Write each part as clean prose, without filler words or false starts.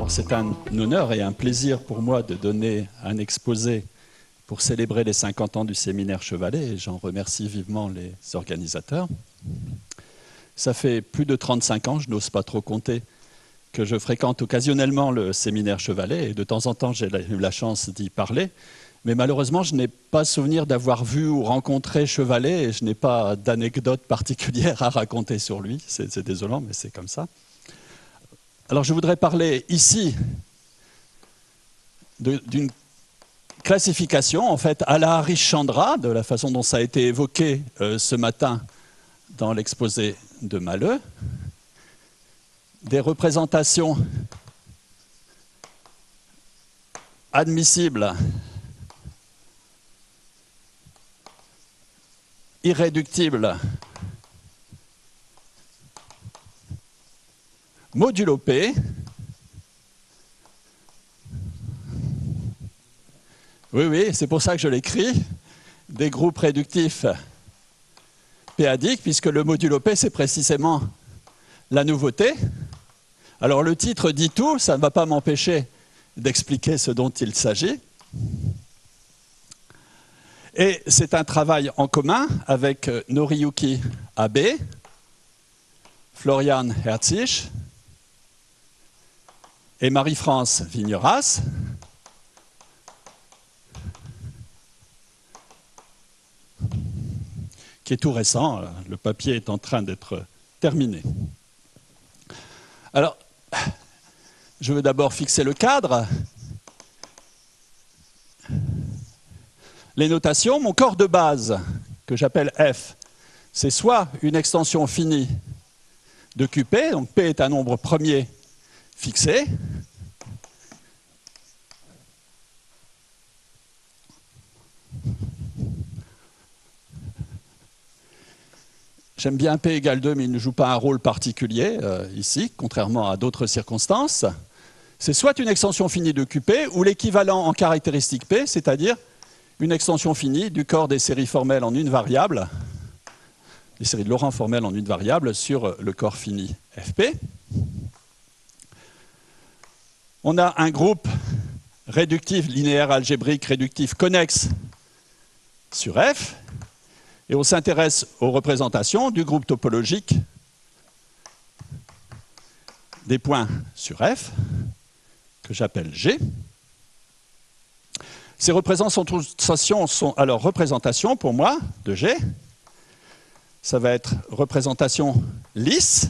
C'est un honneur et un plaisir pour moi de donner un exposé pour célébrer les 50 ans du séminaire Chevalet, et j'en remercie vivement les organisateurs. Ça fait plus de 35 ans, je n'ose pas trop compter, que je fréquente occasionnellement le séminaire Chevalet, et de temps en temps j'ai eu la chance d'y parler, mais malheureusement je n'ai pas souvenir d'avoir vu ou rencontré Chevalet, et je n'ai pas d'anecdote particulière à raconter sur lui, c'est désolant, mais c'est comme ça. Alors je voudrais parler ici d'une classification, en fait, à la Harishchandra, de la façon dont ça a été évoqué ce matin dans l'exposé de Maleux, des représentations admissibles, irréductibles, modulo P, oui, c'est pour ça que je l'écris, des groupes réductifs p-adiques, puisque le modulo P, c'est précisément la nouveauté. Alors le titre dit tout, ça ne va pas m'empêcher d'expliquer ce dont il s'agit. Et c'est un travail en commun avec Noriyuki Abe, Florian Herzig et Marie-France Vigneras. Qui est tout récent, le papier est en train d'être terminé. Alors, je veux d'abord fixer le cadre. Les notations, mon corps de base, que j'appelle F, c'est soit une extension finie de QP, donc P est un nombre premier fixé, j'aime bien P égale 2, mais il ne joue pas un rôle particulier ici, contrairement à d'autres circonstances. C'est soit une extension finie de QP, ou l'équivalent en caractéristique P, c'est-à-dire une extension finie du corps des séries formelles en une variable, des séries de Laurent formelles en une variable sur le corps fini FP. On a un groupe réductif linéaire algébrique réductif connexe sur F, et on s'intéresse aux représentations du groupe topologique des points sur F, que j'appelle G. Ces représentations sont alors représentations, pour moi, de G. Ça va être représentation lisse,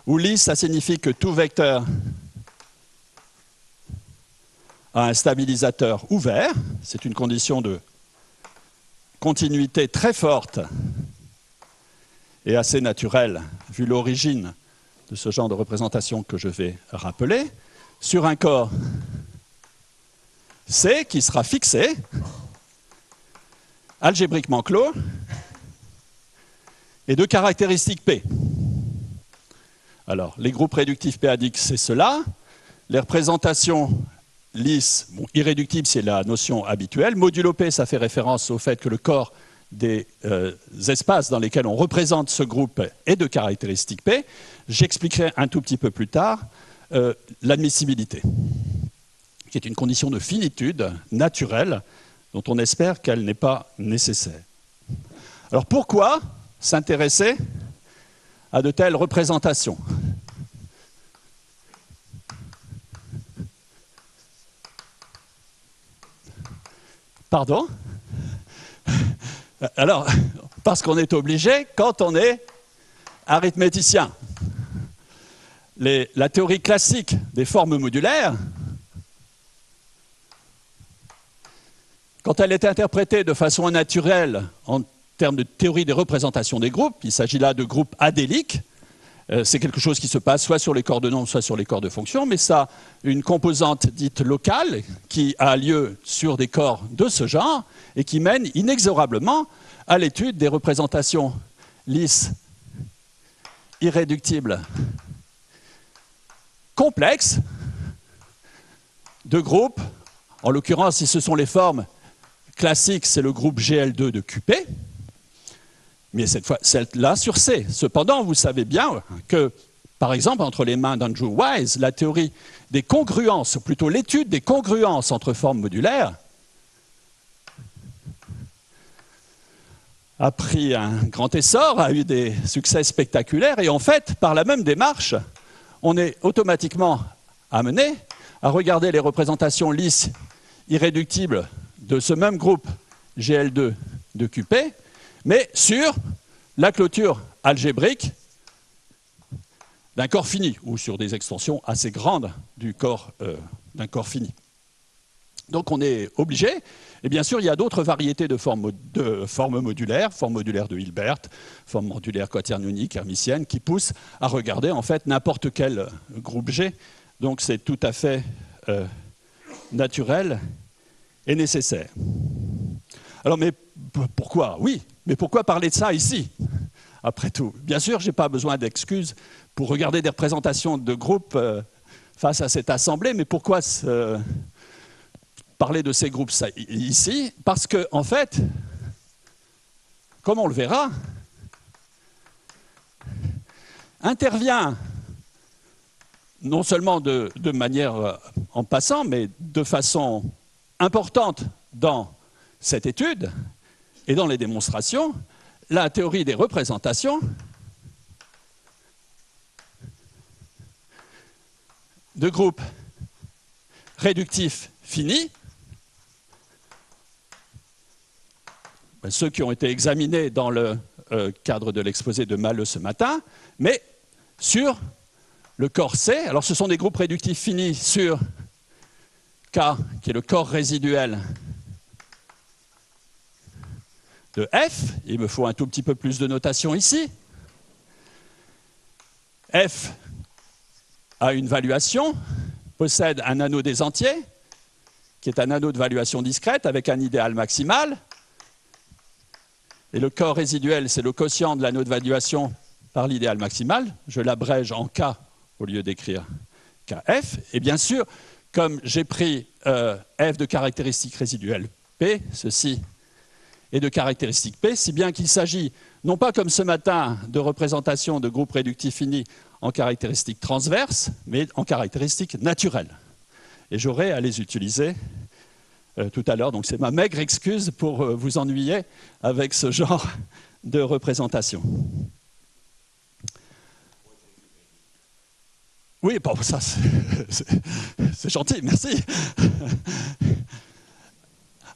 où lisse, ça signifie que tout vecteur a un stabilisateur ouvert. C'est une condition de continuité très forte et assez naturelle, vu l'origine de ce genre de représentation que je vais rappeler, sur un corps C qui sera fixé, algébriquement clos, et de caractéristiques P. Alors, les groupes réductifs p-adiques, c'est cela. Les représentations lisses, bon, irréductibles, c'est la notion habituelle. Modulo P, ça fait référence au fait que le corps des espaces dans lesquels on représente ce groupe est de caractéristiques P. J'expliquerai un tout petit peu plus tard l'admissibilité, qui est une condition de finitude naturelle dont on espère qu'elle n'est pas nécessaire. Alors pourquoi s'intéresser à de telles représentations? Pardon? Alors, parce qu'on est obligé quand on est arithméticien. La théorie classique des formes modulaires, quand elle est interprétée de façon naturelle en termes de théorie des représentations des groupes, il s'agit là de groupes adéliques, c'est quelque chose qui se passe soit sur les corps de nombres, soit sur les corps de fonctions, mais ça a une composante dite locale qui a lieu sur des corps de ce genre et qui mène inexorablement à l'étude des représentations lisses, irréductibles, complexes, de groupes. En l'occurrence, si ce sont les formes classiques, c'est le groupe GL2 de QP, mais cette fois, celle-là sur C. Cependant, vous savez bien que, par exemple, entre les mains d'Andrew Wise, la théorie des congruences, ou plutôt l'étude des congruences entre formes modulaires, a pris un grand essor, a eu des succès spectaculaires, et en fait, par la même démarche, on est automatiquement amené à regarder les représentations lisses irréductibles de ce même groupe GL2 de QP, mais sur la clôture algébrique d'un corps fini, ou sur des extensions assez grandes d'un corps fini. Donc on est obligé, et bien sûr il y a d'autres variétés de formes modulaires, formes modulaires de Hilbert, formes modulaires quaternioniques, hermitiennes, qui poussent à regarder en fait n'importe quel groupe G. Donc c'est tout à fait naturel et nécessaire. Alors mais pourquoi? Oui, mais pourquoi parler de ça ici? Après tout, bien sûr, je n'ai pas besoin d'excuses pour regarder des représentations de groupes face à cette assemblée, mais pourquoi parler de ces groupes ici? Parce que, en fait, comme on le verra, intervient non seulement de manière en passant, mais de façon importante dans cette étude et dans les démonstrations, la théorie des représentations de groupes réductifs finis, ceux qui ont été examinés dans le cadre de l'exposé de Mahler ce matin, mais sur le corps C. Alors ce sont des groupes réductifs finis sur K, qui est le corps résiduel de F. Il me faut un tout petit peu plus de notation ici. F a une valuation, possède un anneau des entiers, qui est un anneau de valuation discrète avec un idéal maximal. Et le corps résiduel, c'est le quotient de l'anneau de valuation par l'idéal maximal. Je l'abrège en K au lieu d'écrire KF. Et bien sûr, comme j'ai pris F de caractéristique résiduelle P, ceci est de caractéristique P, si bien qu'il s'agit, non pas comme ce matin, de représentation de groupes réductifs finis en caractéristiques transverses, mais en caractéristiques naturelles. Et j'aurai à les utiliser tout à l'heure. Donc c'est ma maigre excuse pour vous ennuyer avec ce genre de représentation. Oui, bon, ça c'est gentil, merci.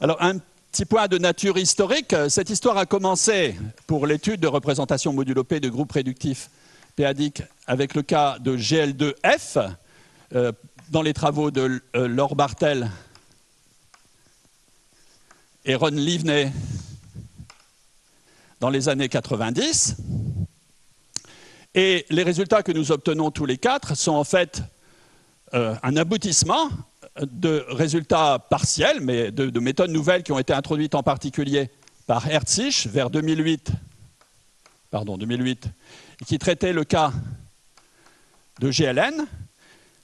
Alors un petit point de nature historique. Cette histoire a commencé pour l'étude de représentation modulo P de groupes réductifs péadiques avec le cas de GL2F dans les travaux de Laure Bartel et Ron Livney dans les années 90. Et les résultats que nous obtenons tous les quatre sont en fait un aboutissement de résultats partiels, mais de méthodes nouvelles qui ont été introduites en particulier par Herzig vers 2008, et qui traitaient le cas de GLN.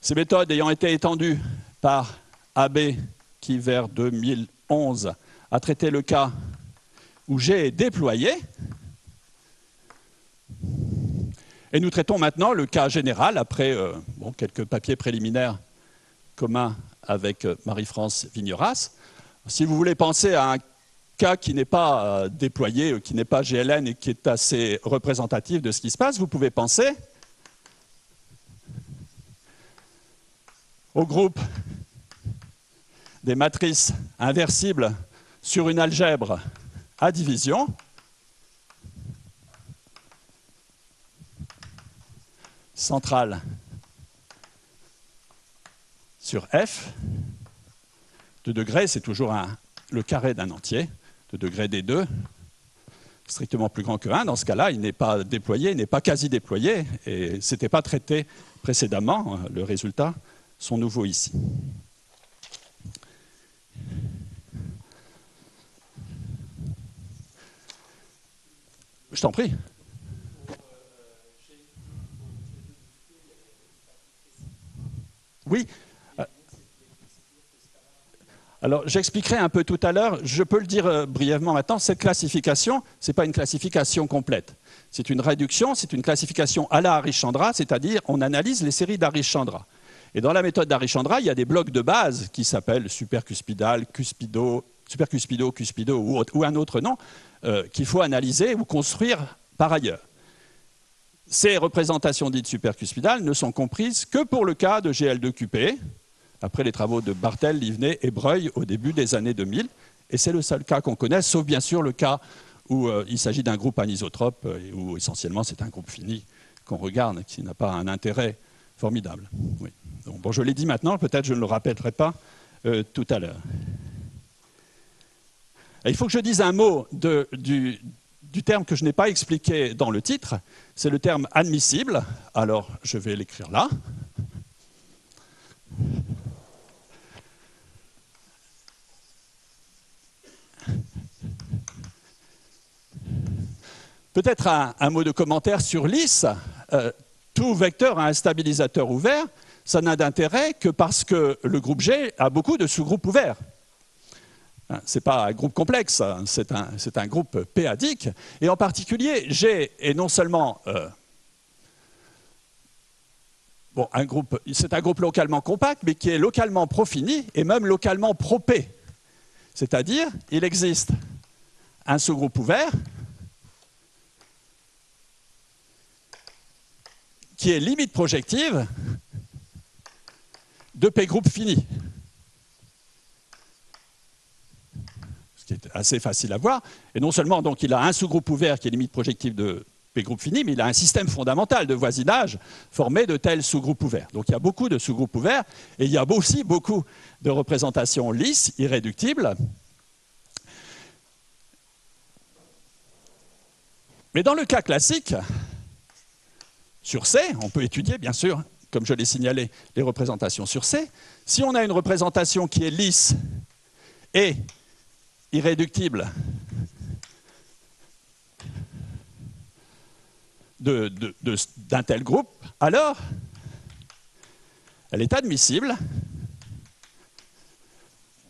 Ces méthodes ayant été étendues par AB, qui vers 2011 a traité le cas où G est déployé. Et nous traitons maintenant le cas général, après quelques papiers préliminaires communs avec Marie-France Vigneras. Si vous voulez penser à un cas qui n'est pas déployé, qui n'est pas GLN et qui est assez représentatif de ce qui se passe, vous pouvez penser au groupe des matrices inversibles sur une algèbre à division. Centrale sur F de degré, c'est toujours le carré d'un entier, de degré D2, strictement plus grand que 1. Dans ce cas-là, il n'est pas déployé, il n'est pas quasi déployé, et ce n'était pas traité précédemment. Les résultats sont nouveaux ici. Je t'en prie. Oui. Alors, j'expliquerai un peu tout à l'heure, je peux le dire brièvement maintenant, cette classification, ce n'est pas une classification complète. C'est une réduction, c'est une classification à la Harishchandra, c'est-à-dire on analyse les séries d'Harishchandra. Et dans la méthode d'Harishchandra, il y a des blocs de base qui s'appellent supercuspidal, supercuspido, cuspido ou un autre nom, qu'il faut analyser ou construire par ailleurs. Ces représentations dites supercuspidales ne sont comprises que pour le cas de GL2QP, après les travaux de Bartel, Livnet et Breuil au début des années 2000. Et c'est le seul cas qu'on connaisse, sauf bien sûr le cas où il s'agit d'un groupe anisotrope, et où essentiellement c'est un groupe fini qu'on regarde, qui n'a pas un intérêt formidable. Oui. Donc, bon, je l'ai dit maintenant, peut-être je ne le répéterai pas tout à l'heure. Il faut que je dise un mot du terme que je n'ai pas expliqué dans le titre, c'est le terme admissible. Alors, je vais l'écrire là. Peut-être un mot de commentaire sur LIS. Tout vecteur a un stabilisateur ouvert. Ça n'a d'intérêt que parce que le groupe G a beaucoup de sous-groupes ouverts. Ce n'est pas un groupe complexe, c'est un groupe p-adique. Et en particulier, G est non seulement... c'est un groupe localement compact, mais qui est localement profini et même localement pro-P. C'est-à-dire, il existe un sous-groupe ouvert qui est limite projective de P-groupe fini. Ce qui est assez facile à voir. Et non seulement donc, il a un sous-groupe ouvert qui est limite projective de P-groupe fini, mais il a un système fondamental de voisinage formé de tels sous-groupes ouverts. Donc il y a beaucoup de sous-groupes ouverts et il y a aussi beaucoup de représentations lisses, irréductibles. Mais dans le cas classique, sur C, on peut étudier, bien sûr, comme je l'ai signalé, les représentations sur C. Si on a une représentation qui est lisse et irréductible d'un tel groupe, alors elle est admissible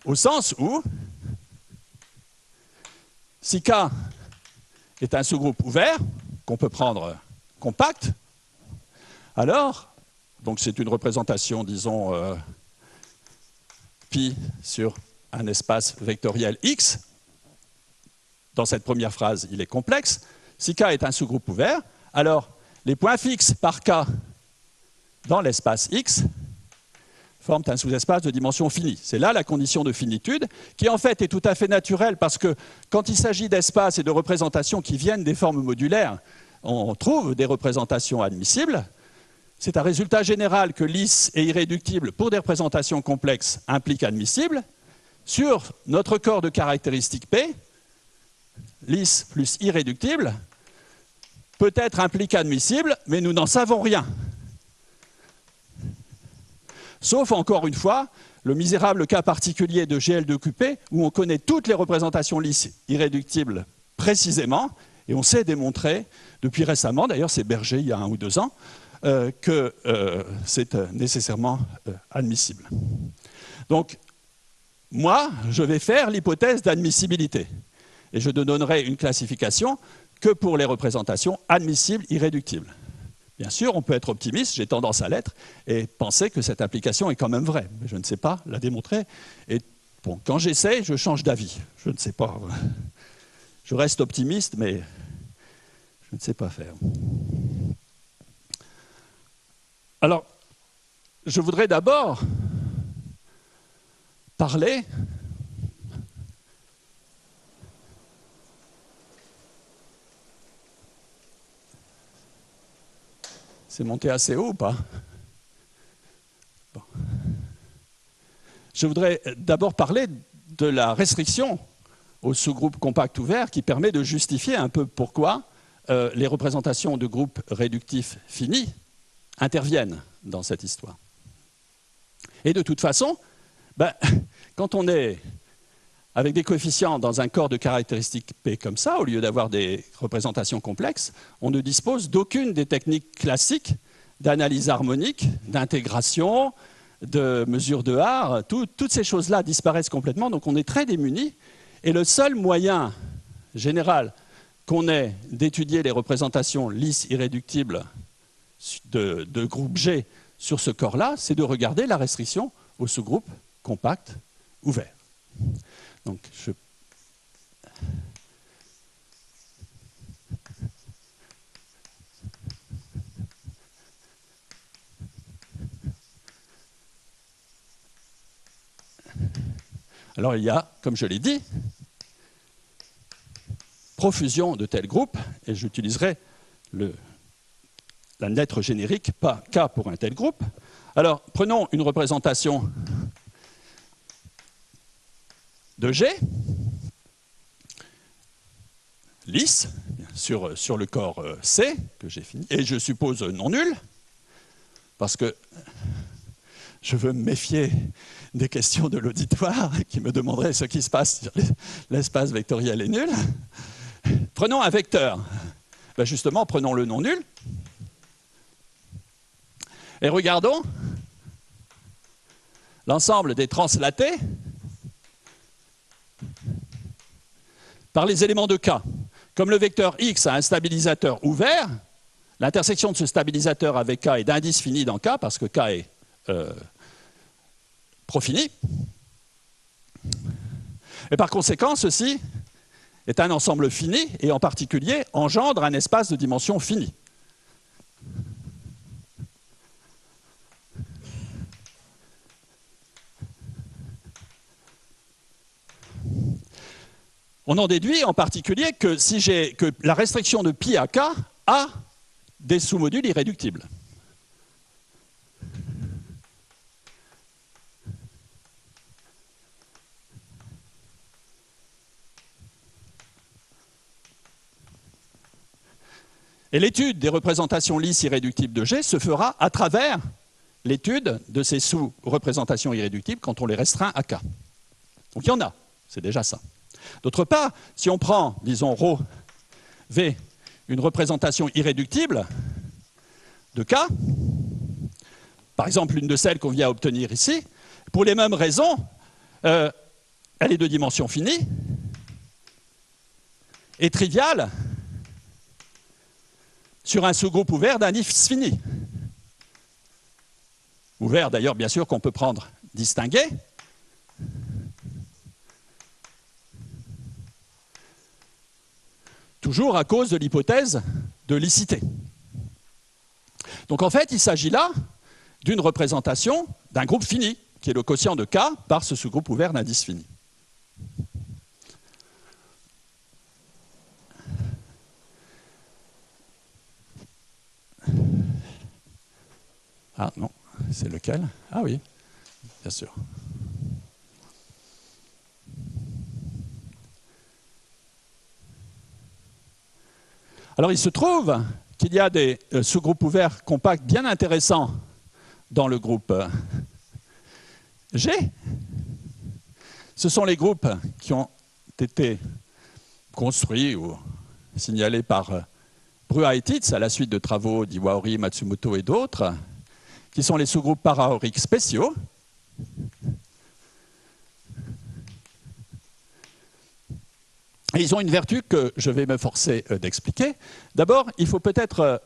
au sens où, si K est un sous-groupe ouvert, qu'on peut prendre compact, alors, donc c'est une représentation, disons, pi sur un espace vectoriel X. Dans cette première phrase, il est complexe. Si K est un sous-groupe ouvert, alors les points fixes par K dans l'espace X forment un sous-espace de dimension finie. C'est là la condition de finitude, qui en fait est tout à fait naturelle, parce que quand il s'agit d'espaces et de représentations qui viennent des formes modulaires, on trouve des représentations admissibles. C'est un résultat général que lisse et irréductible pour des représentations complexes implique admissible. Sur notre corps de caractéristiques P, lisse plus irréductible peut-être implique admissible, mais nous n'en savons rien. Sauf, encore une fois, le misérable cas particulier de GL2QP, où on connaît toutes les représentations lisses irréductibles précisément, et on sait démontrer, depuis récemment, d'ailleurs c'est Berger il y a 1 ou 2 ans, que c'est nécessairement admissible. Donc, moi, je vais faire l'hypothèse d'admissibilité. Et je ne donnerai une classification que pour les représentations admissibles irréductibles. Bien sûr, on peut être optimiste, j'ai tendance à l'être, et penser que cette application est quand même vraie. Mais je ne sais pas la démontrer. Et bon, quand j'essaie, je change d'avis. Je ne sais pas. Je reste optimiste, mais je ne sais pas faire. Alors, je voudrais d'abord parler C'est monté assez haut ou pas? Bon. Je voudrais d'abord parler de la restriction au sous-groupe compact ouvert qui permet de justifier un peu pourquoi les représentations de groupes réductifs finis interviennent dans cette histoire. Et de toute façon, quand on est avec des coefficients dans un corps de caractéristiques P comme ça, au lieu d'avoir des représentations complexes, on ne dispose d'aucune des techniques classiques d'analyse harmonique, d'intégration, de mesure de art, toutes ces choses-là disparaissent complètement, donc on est très démunis. Et le seul moyen général qu'on ait d'étudier les représentations lisses irréductibles de groupe G sur ce corps-là, c'est de regarder la restriction au sous-groupe compact ouvert. Donc, alors il y a, comme je l'ai dit, profusion de tels groupes, et j'utiliserai la lettre générique, pas K pour un tel groupe. Alors, prenons une représentation de G, lisse, sur le corps C, que j'ai fini, et je suppose non nul, parce que je veux me méfier des questions de l'auditoire qui me demanderaient ce qui se passe sur l'espace vectoriel est nul. Prenons un vecteur. Ben justement, prenons le non nul. Et regardons l'ensemble des translatés par les éléments de K. Comme le vecteur X a un stabilisateur ouvert, l'intersection de ce stabilisateur avec K est d'indice fini dans K, parce que K est profini. Et par conséquent, ceci est un ensemble fini, et en particulier engendre un espace de dimension finie. On en déduit en particulier que, que la restriction de pi à k a des sous-modules irréductibles. Et l'étude des représentations lisses irréductibles de G se fera à travers l'étude de ces sous-représentations irréductibles quand on les restreint à K. Donc il y en a, c'est déjà ça. D'autre part, si on prend, disons, ρ, V, une représentation irréductible de K, par exemple l'une de celles qu'on vient obtenir ici, pour les mêmes raisons, elle est de dimension finie et triviale sur un sous-groupe ouvert d'indice fini. Ouvert d'ailleurs, bien sûr, qu'on peut prendre distingué. Toujours à cause de l'hypothèse de licité. Donc en fait, il s'agit là d'une représentation d'un groupe fini, qui est le quotient de K par ce sous-groupe ouvert d'indice fini. Ah non, c'est lequel? Ah oui, bien sûr. Alors il se trouve qu'il y a des sous-groupes ouverts compacts bien intéressants dans le groupe G. Ce sont les groupes qui ont été construits ou signalés par Brua et Titz à la suite de travaux d'Iwaori, Matsumoto et d'autres, qui sont les sous-groupes paraoriques spéciaux. Et ils ont une vertu que je vais me forcer d'expliquer. D'abord, il faut peut-être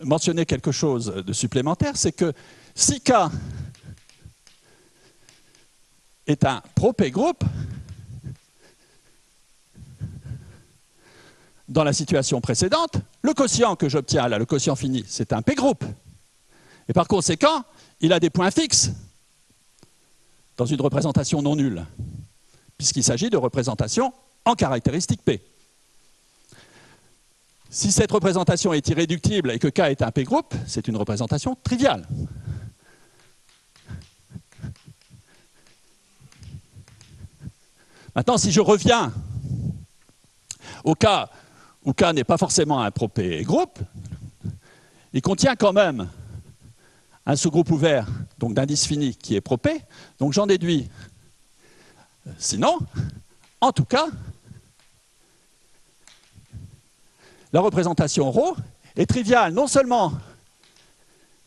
mentionner quelque chose de supplémentaire, c'est que si K est un pro-P-groupe, dans la situation précédente, le quotient que j'obtiens là, le quotient fini, c'est un P-groupe. Et par conséquent, il a des points fixes dans une représentation non nulle, puisqu'il s'agit de représentations en caractéristique P. Si cette représentation est irréductible et que K est un P-groupe, c'est une représentation triviale. Maintenant, si je reviens au cas où K n'est pas forcément un pro-P-groupe, il contient quand même un sous-groupe ouvert, donc d'indice fini, qui est pro-P. Donc j'en déduis, sinon, en tout cas, la représentation ρ est triviale non seulement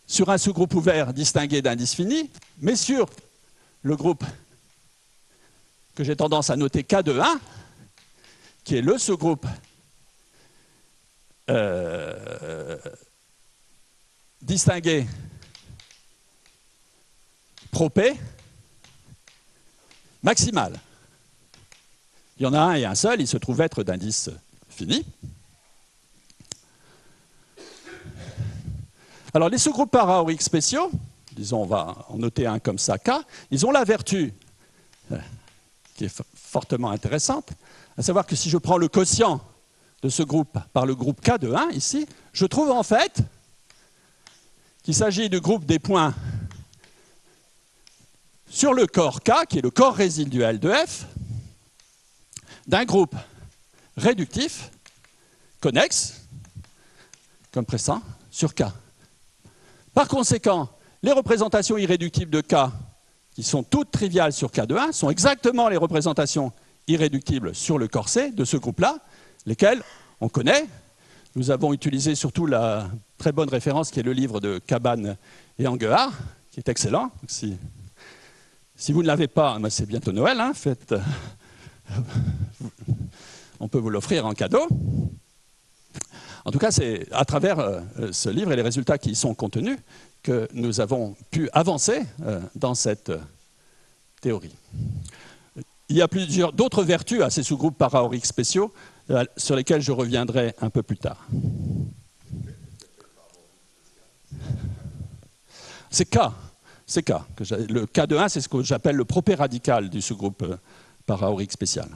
sur un sous-groupe ouvert distingué d'indice fini, mais sur le groupe que j'ai tendance à noter K de 1, qui est le sous-groupe distingué pro-P maximal. Il y en a un et un seul, il se trouve être d'indice fini. Alors les sous-groupes para-auriques spéciaux, disons on va en noter un comme ça, K, ils ont la vertu, qui est fortement intéressante, à savoir que si je prends le quotient de ce groupe par le groupe K de 1, ici, je trouve en fait qu'il s'agit du groupe des points sur le corps K, qui est le corps résiduel de F, d'un groupe réductif, connexe, comme pressant, sur K. Par conséquent, les représentations irréductibles de K, qui sont toutes triviales sur K de 1, sont exactement les représentations irréductibles sur le corps C de ce groupe-là, lesquelles on connaît. Nous avons utilisé surtout la très bonne référence qui est le livre de Cabane et Anguard, qui est excellent. Si vous ne l'avez pas, c'est bientôt Noël, hein, on peut vous l'offrir en cadeau. En tout cas, c'est à travers ce livre et les résultats qui y sont contenus que nous avons pu avancer dans cette théorie. Il y a plusieurs d'autres vertus à ces sous-groupes para-auriques spéciaux sur lesquels je reviendrai un peu plus tard. C'est K. Le K de 1, c'est ce que j'appelle le propé radical du sous-groupe para-aurique spécial.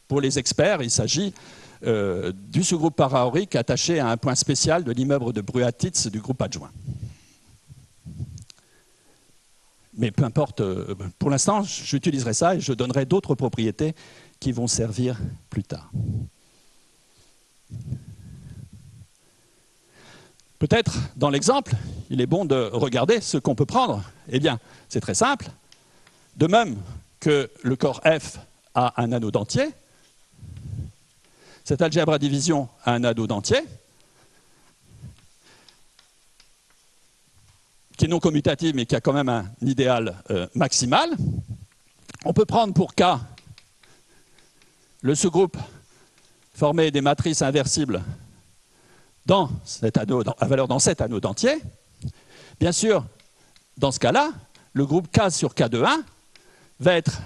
Pour les experts, il s'agit du sous-groupe para-aurique attaché à un point spécial de l'immeuble de Bruat-Titz du groupe adjoint. Mais peu importe, pour l'instant, j'utiliserai ça et je donnerai d'autres propriétés qui vont servir plus tard. Peut-être, dans l'exemple, il est bon de regarder ce qu'on peut prendre. Eh bien, c'est très simple. De même que le corps F a un anneau entier, cette algèbre à division a un anneau entier, qui est non commutative mais qui a quand même un idéal maximal. On peut prendre pour K le sous-groupe formé des matrices inversibles dans cet anneau, à valeur dans cet anneau entier. Bien sûr, dans ce cas-là, le groupe K sur K de 1 va être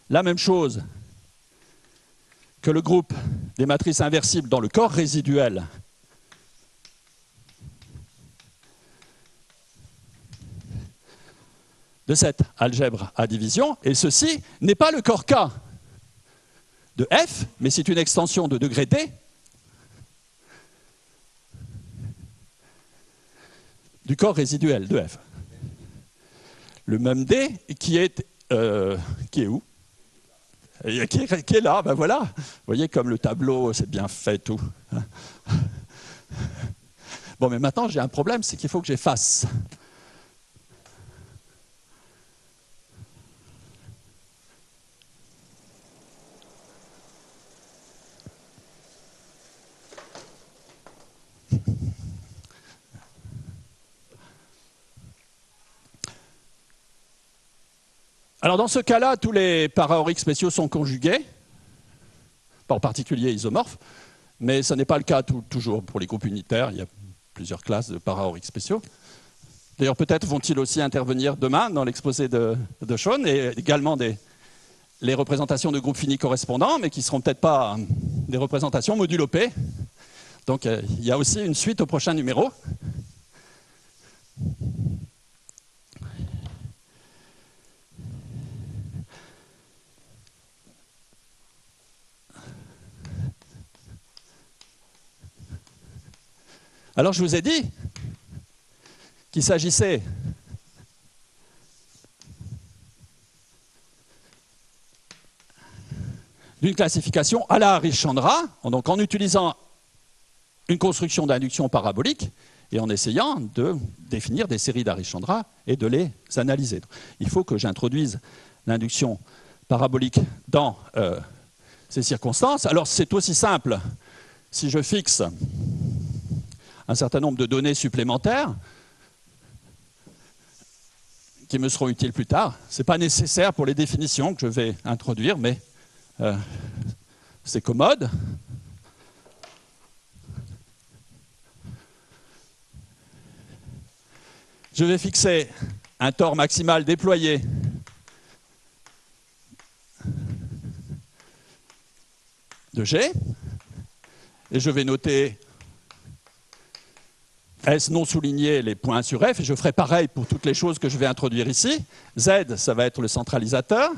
la même chose que le groupe des matrices inversibles dans le corps résiduel de cette algèbre à division, et ceci n'est pas le corps K de F, mais c'est une extension de degré D du corps résiduel de F. Le même D qui est où? Qui est là, ben voilà. Vous voyez comme le tableau, c'est bien fait tout. Bon, mais maintenant j'ai un problème, c'est qu'il faut que j'efface. Alors dans ce cas-là, tous les para-auriques spéciaux sont conjugués, en particulier isomorphes, mais ce n'est pas le cas toujours pour les groupes unitaires. Il y a plusieurs classes de para-auriques spéciaux. D'ailleurs, peut-être vont-ils aussi intervenir demain dans l'exposé de Sean, et également les représentations de groupes finis correspondants, mais qui ne seront peut-être pas des représentations modulo P. Donc il y a aussi une suite au prochain numéro. Alors je vous ai dit qu'il s'agissait d'une classification à la Harish-Chandra, donc en utilisant une construction d'induction parabolique et en essayant de définir des séries d'Harish-Chandra et de les analyser. Il faut que j'introduise l'induction parabolique dans ces circonstances. Alors c'est aussi simple si je fixe un certain nombre de données supplémentaires. qui me seront utiles plus tard. Ce n'est pas nécessaire pour les définitions que je vais introduire, mais c'est commode. Je vais fixer un tore maximal déployé de G, et je vais noter S non souligné les points sur F, et je ferai pareil pour toutes les choses que je vais introduire ici. Z, ça va être le centralisateur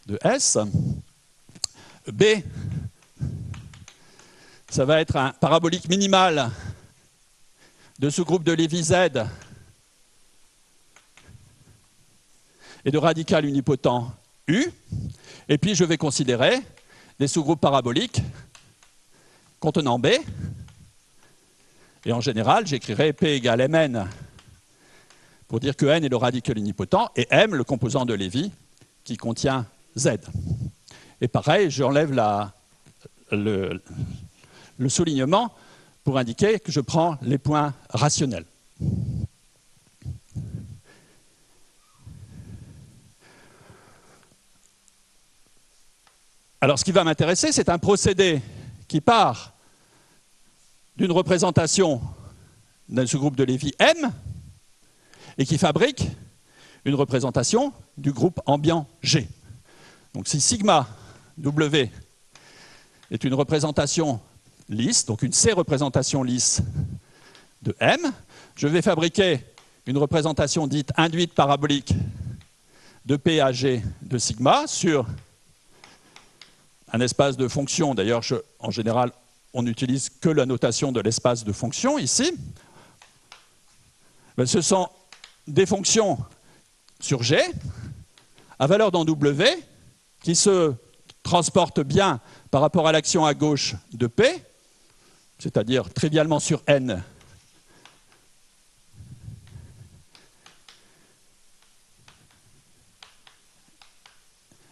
de S. B, ça va être un parabolique minimal de sous-groupe de Lévy Z et de radical unipotent U. Et puis je vais considérer des sous-groupes paraboliques contenant B. Et en général, j'écrirai P égale Mn pour dire que N est le radical unipotent et M le composant de Lévy qui contient Z. Et pareil, j'enlève le soulignement pour indiquer que je prends les points rationnels. Alors, ce qui va m'intéresser, c'est un procédé qui part d'une représentation d'un sous-groupe de Lévy M et qui fabrique une représentation du groupe ambiant G. Donc, si sigma W est une représentation lisse, donc une C-représentation lisse de M, je vais fabriquer une représentation dite induite parabolique de P à G de sigma sur un espace de fonction. D'ailleurs, en général, on n'utilise que la notation de l'espace de fonction ici. Mais ce sont des fonctions sur G à valeur dans W qui se transportent bien par rapport à l'action à gauche de P, c'est-à-dire trivialement sur N.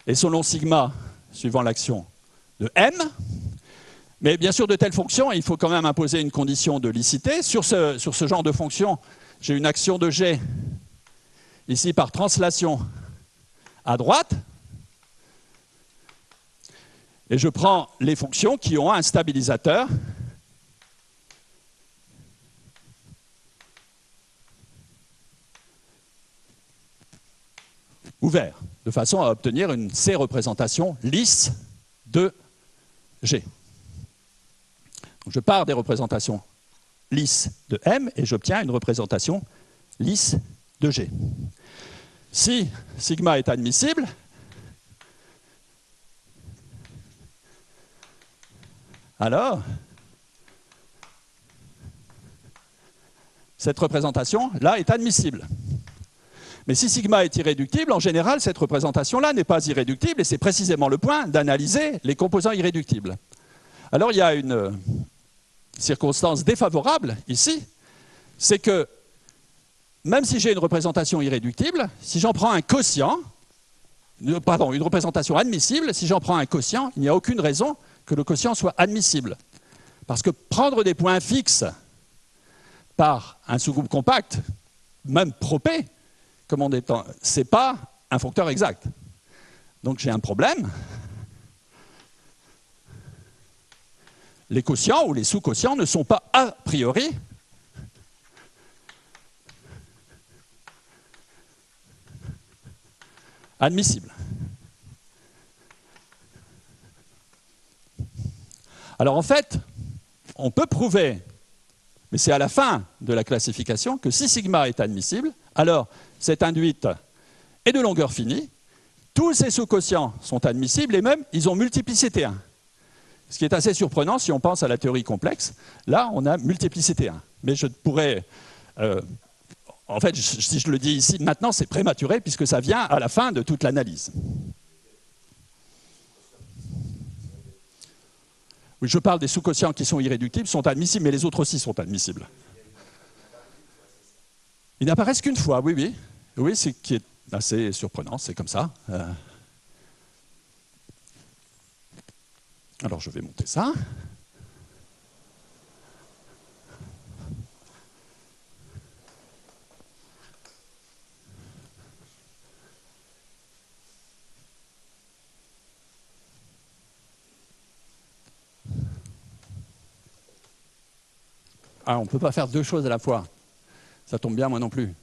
Et selon sigma, suivant l'action de M. Mais bien sûr, de telles fonctions, il faut quand même imposer une condition de licité. Sur ce genre de fonction, j'ai une action de G, ici par translation à droite. Et je prends les fonctions qui ont un stabilisateur ouvert, de façon à obtenir une C-représentation lisse de G. Donc je pars des représentations lisses de M et j'obtiens une représentation lisse de G. Si sigma est admissible, alors cette représentation-là est admissible. Mais si sigma est irréductible, en général, cette représentation-là n'est pas irréductible, et c'est précisément le point d'analyser les composants irréductibles. Alors il y a une circonstance défavorable ici, c'est que même si j'ai une représentation irréductible, si j'en prends un quotient, pardon, une représentation admissible, si j'en prends un quotient, il n'y a aucune raison que le quotient soit admissible. Parce que prendre des points fixes par un sous-groupe compact, même pro P, ce n'est pas un foncteur exact. Donc j'ai un problème. Les quotients ou les sous-quotients ne sont pas a priori admissibles. Alors en fait, on peut prouver, mais c'est à la fin de la classification, que si sigma est admissible, alors cette induite est de longueur finie, tous ces sous-quotients sont admissibles et même ils ont multiplicité 1. Ce qui est assez surprenant si on pense à la théorie complexe. Là, on a multiplicité 1. Mais je pourrais... en fait, si je le dis ici maintenant, c'est prématuré puisque ça vient à la fin de toute l'analyse. Oui, je parle des sous-quotients qui sont irréductibles, sont admissibles, mais les autres aussi sont admissibles. Ils n'apparaissent qu'une fois, oui, oui. Oui, c'est qui est assez surprenant, c'est comme ça. Alors, je vais monter ça. on ne peut pas faire deux choses à la fois. Ça tombe bien, moi non plus.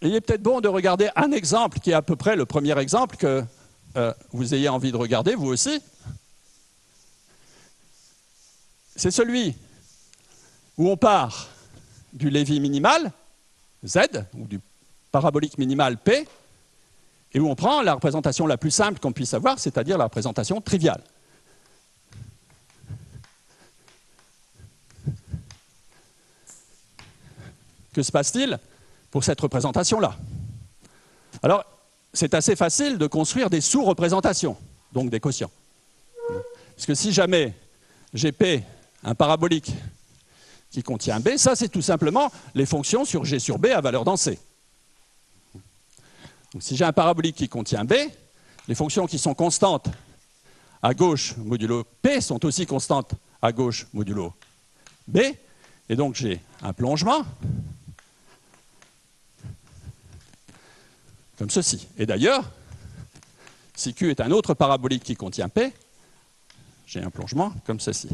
Il est peut-être bon de regarder un exemple qui est à peu près le premier exemple que vous ayez envie de regarder, vous aussi. C'est celui où on part du Lévy minimal, Z, ou du parabolique minimal P, et où on prend la représentation la plus simple qu'on puisse avoir, c'est-à-dire la représentation triviale. Que se passe-t-il pour cette représentation-là? Alors, c'est assez facile de construire des sous-représentations, donc des quotients. Parce que si jamais j'ai P, un parabolique qui contient B, ça c'est tout simplement les fonctions sur G sur B à valeur dans C. Donc, si j'ai un parabolique qui contient B, les fonctions qui sont constantes à gauche modulo P sont aussi constantes à gauche modulo B, et donc j'ai un plongement comme ceci. Et d'ailleurs, si Q est un autre parabolique qui contient P, j'ai un plongement comme ceci.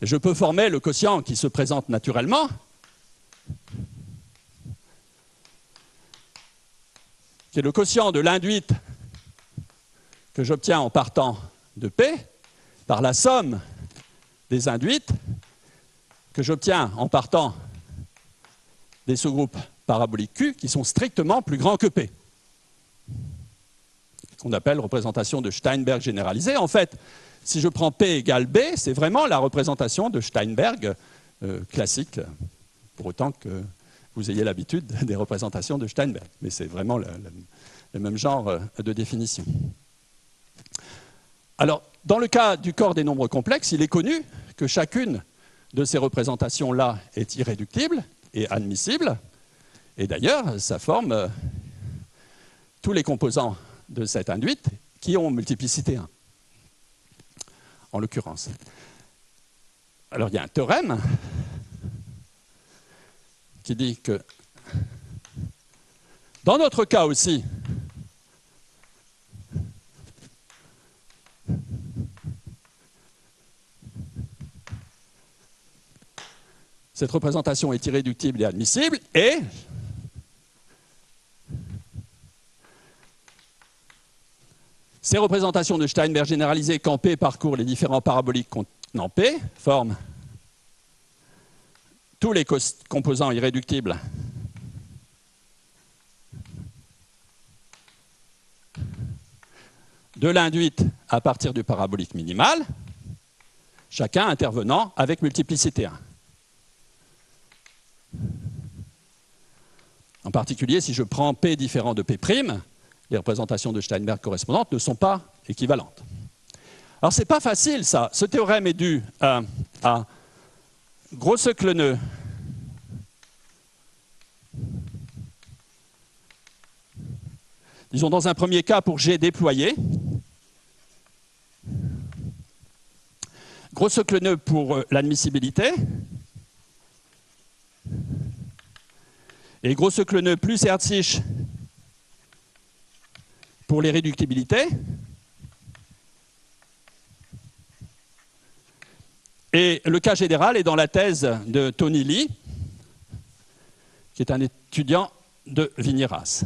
Et je peux former le quotient qui se présente naturellement, qui est le quotient de l'induite que j'obtiens en partant de P par la somme des induites que j'obtiens en partant des sous-groupes paraboliques Q qui sont strictement plus grands que P. Qu'on appelle représentation de Steinberg généralisée. En fait, si je prends P égale B, c'est vraiment la représentation de Steinberg classique, pour autant que vous ayez l'habitude des représentations de Steinberg. Mais c'est vraiment le même genre de définition. Alors, dans le cas du corps des nombres complexes, il est connu que chacune de ces représentations-là est irréductible et admissible. Et d'ailleurs, ça forme tous les composants de cette induite qui ont multiplicité 1, en l'occurrence. Alors, il y a un théorème qui dit que, dans notre cas aussi, cette représentation est irréductible et admissible, et ces représentations de Steinberg généralisées quand P parcourt les différents paraboliques contenant P forment tous les composants irréductibles de l'induite à partir du parabolique minimal, chacun intervenant avec multiplicité 1. En particulier, si je prends P différent de P', les représentations de Steinberg correspondantes ne sont pas équivalentes. Alors, ce n'est pas facile, ça. Ce théorème est dû à Grosse-Cleneux, disons dans un premier cas pour G déployé, Grosse-Cleneux pour l'admissibilité, et Grosse-Cleneux plus Herzig pour les réductibilités. Et le cas général est dans la thèse de Tony Lee, qui est un étudiant de Vigneras,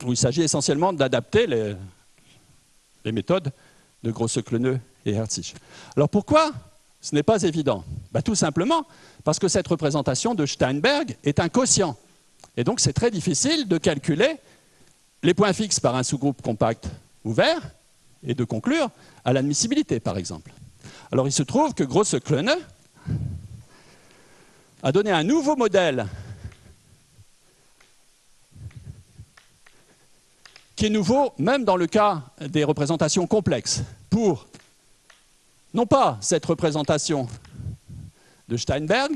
où il s'agit essentiellement d'adapter les méthodes de Grosse-Cleneux et Herzig. Alors pourquoi ce n'est pas évident? Tout simplement parce que cette représentation de Steinberg est un quotient. Et donc c'est très difficile de calculer les points fixes par un sous-groupe compact ouvert et de conclure à l'admissibilité, par exemple. Alors il se trouve que Grosse-Cleneux a donné un nouveau modèle qui est nouveau même dans le cas des représentations complexes, pour non pas cette représentation de Steinberg,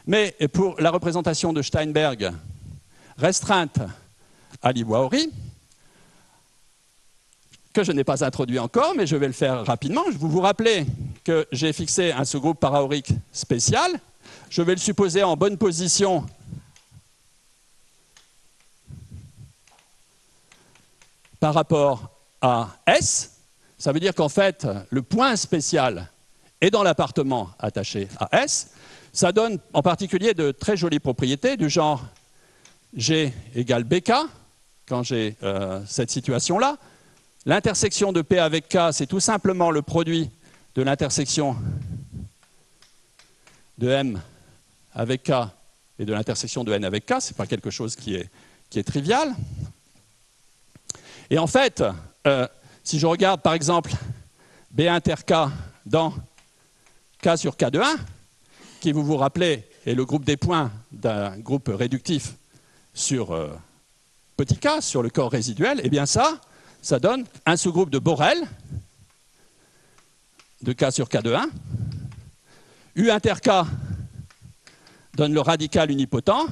mais pour la représentation de Steinberg restreinte à l'Iwaori, que je n'ai pas introduit encore, mais je vais le faire rapidement. Vous vous rappelez que j'ai fixé un sous-groupe paraorique spécial. Je vais le supposer en bonne position par rapport à S. Ça veut dire qu'en fait, le point spécial est dans l'appartement attaché à S. Ça donne en particulier de très jolies propriétés du genre G égale BK, quand j'ai cette situation-là. L'intersection de P avec K, c'est tout simplement le produit de l'intersection de M avec K et de l'intersection de N avec K. Ce n'est pas quelque chose qui est trivial. Et en fait, si je regarde par exemple B inter K dans K sur K de 1, qui, vous vous rappelez, est le groupe des points d'un groupe réductif sur petit k, sur le corps résiduel, eh bien ça donne un sous-groupe de Borel de k sur k de 1. U inter k donne le radical unipotent,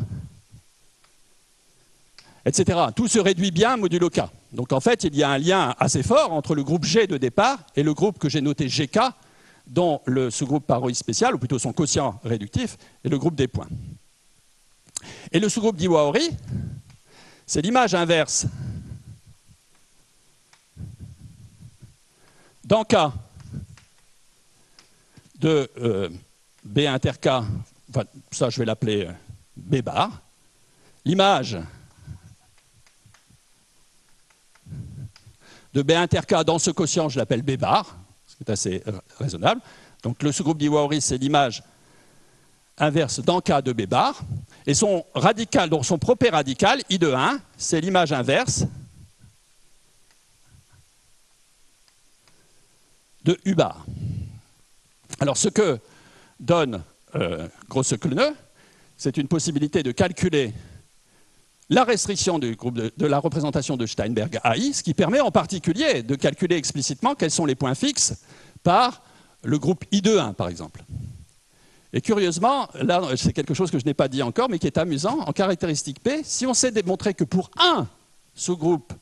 etc. Tout se réduit bien modulo k. Donc en fait, il y a un lien assez fort entre le groupe G de départ et le groupe que j'ai noté GK, dont le sous-groupe paroïde spécial, ou plutôt son quotient réductif, est le groupe des points. Et le sous-groupe d'Iwaori, c'est l'image inverse dans K de B inter K, enfin, ça je vais l'appeler B bar, l'image de B inter K dans ce quotient, je l'appelle B bar, ce qui est assez raisonnable. Donc le sous-groupe d'Iwaori, c'est l'image inverse dans K de B bar, et son radical, donc son propé radical, I de 1, c'est l'image inverse de U bar. Alors ce que donne Grosse-Klune, c'est une possibilité de calculer la restriction du groupe de la représentation de Steinberg AI, ce qui permet en particulier de calculer explicitement quels sont les points fixes par le groupe I de 1, par exemple. Et curieusement, là, c'est quelque chose que je n'ai pas dit encore, mais qui est amusant, en caractéristique P, si on sait démontrer que pour un sous-groupe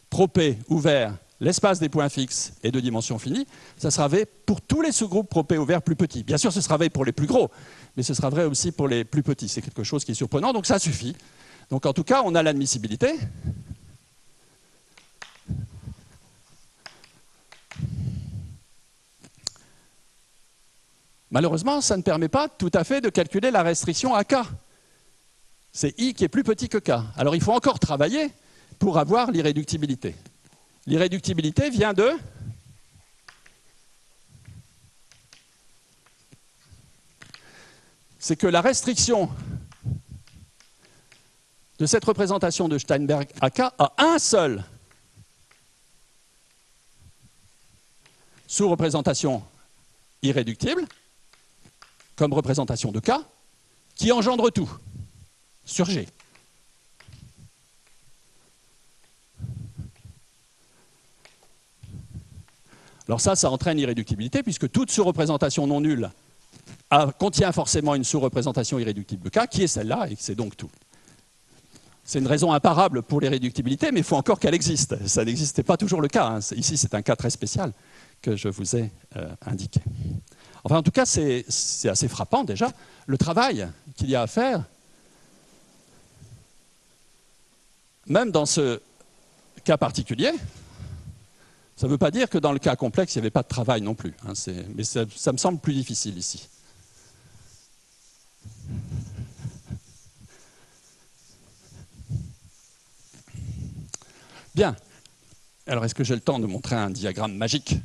pro-P ouvert, l'espace des points fixes est de dimension finie, ça sera vrai pour tous les sous-groupes pro-P ouverts plus petits. Bien sûr, ce sera vrai pour les plus gros, mais ce sera vrai aussi pour les plus petits. C'est quelque chose qui est surprenant, donc ça suffit. Donc en tout cas, on a l'admissibilité. Malheureusement, ça ne permet pas tout à fait de calculer la restriction à K. C'est I qui est plus petit que K. Alors il faut encore travailler pour avoir l'irréductibilité. L'irréductibilité vient de c'est que la restriction de cette représentation de Steinberg à K a un seul sous-représentation irréductible, comme représentation de K, qui engendre tout sur G. Alors ça entraîne l'irréductibilité, puisque toute sous-représentation non nulle contient forcément une sous-représentation irréductible de K, qui est celle-là, et c'est donc tout. C'est une raison imparable pour l'irréductibilité, mais il faut encore qu'elle existe. Ça n'existait pas toujours le cas. Hein. Ici, c'est un cas très spécial que je vous ai indiqué. Enfin, en tout cas, c'est assez frappant déjà, le travail qu'il y a à faire, même dans ce cas particulier. Ça ne veut pas dire que dans le cas complexe, il n'y avait pas de travail non plus. Hein, mais ça me semble plus difficile ici. Bien. Alors, est-ce que j'ai le temps de montrer un diagramme magique ?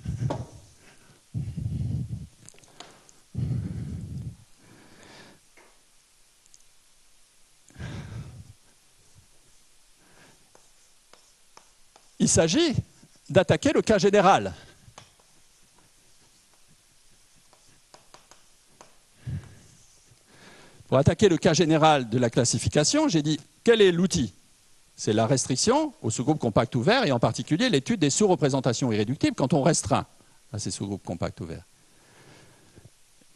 Il s'agit d'attaquer le cas général. Pour attaquer le cas général de la classification, j'ai dit quel est l'outil ? C'est la restriction au sous-groupe compact ouvert et en particulier l'étude des sous-représentations irréductibles quand on restreint à ces sous-groupes compacts ouverts.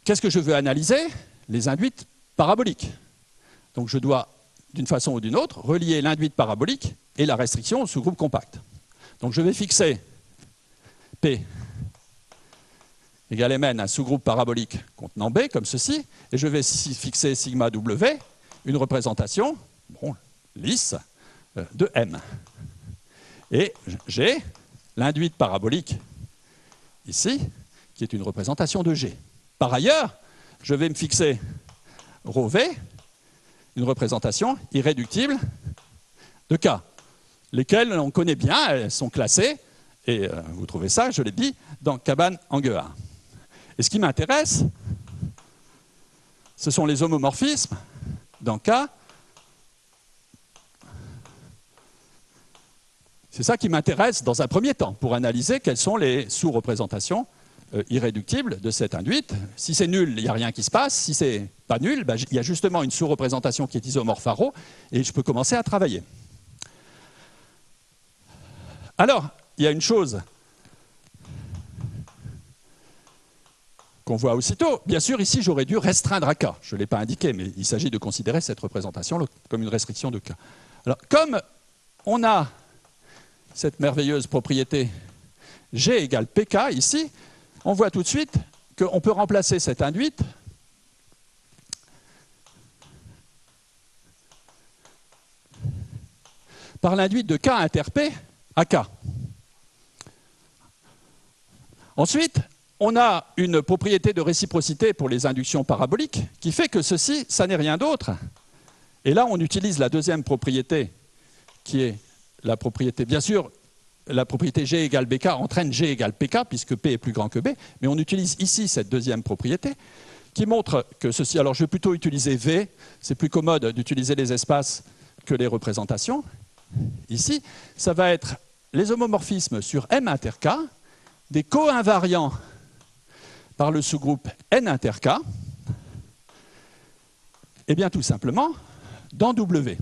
Qu'est-ce que je veux analyser ? Les induites paraboliques. Donc je dois, d'une façon ou d'une autre, relier l'induite parabolique et la restriction au sous-groupe compact. Donc je vais fixer P égale Mn, un sous-groupe parabolique contenant B, comme ceci, et je vais fixer sigma W, une représentation lisse de M. Et j'ai l'induite parabolique ici, qui est une représentation de G. Par ailleurs, je vais me fixer ρV, une représentation irréductible de K, lesquelles on connaît bien, elles sont classées, et vous trouvez ça, je l'ai dit, dans Caban-Anguard. Et ce qui m'intéresse, ce sont les homomorphismes dans K. C'est ça qui m'intéresse dans un premier temps, pour analyser quelles sont les sous-représentations irréductibles de cette induite. Si c'est nul, il n'y a rien qui se passe. Si c'est pas nul, ben, il y a justement une sous-représentation qui est isomorphe à ρ, et je peux commencer à travailler. Alors, il y a une chose qu'on voit aussitôt. Bien sûr, ici, j'aurais dû restreindre à K. Je ne l'ai pas indiqué, mais il s'agit de considérer cette représentation comme une restriction de K. Alors, comme on a cette merveilleuse propriété G égale PK ici, on voit tout de suite qu'on peut remplacer cette induite par l'induite de K inter P à K. Ensuite, on a une propriété de réciprocité pour les inductions paraboliques qui fait que ceci, ça n'est rien d'autre. Et là, on utilise la deuxième propriété qui est la propriété, bien sûr, la propriété G égale BK entraîne G égale PK puisque P est plus grand que B, mais on utilise ici cette deuxième propriété qui montre que ceci, alors je vais plutôt utiliser V, c'est plus commode d'utiliser les espaces que les représentations. Ici, ça va être les homomorphismes sur M inter K, des co-invariants par le sous-groupe N inter K, et bien tout simplement dans W.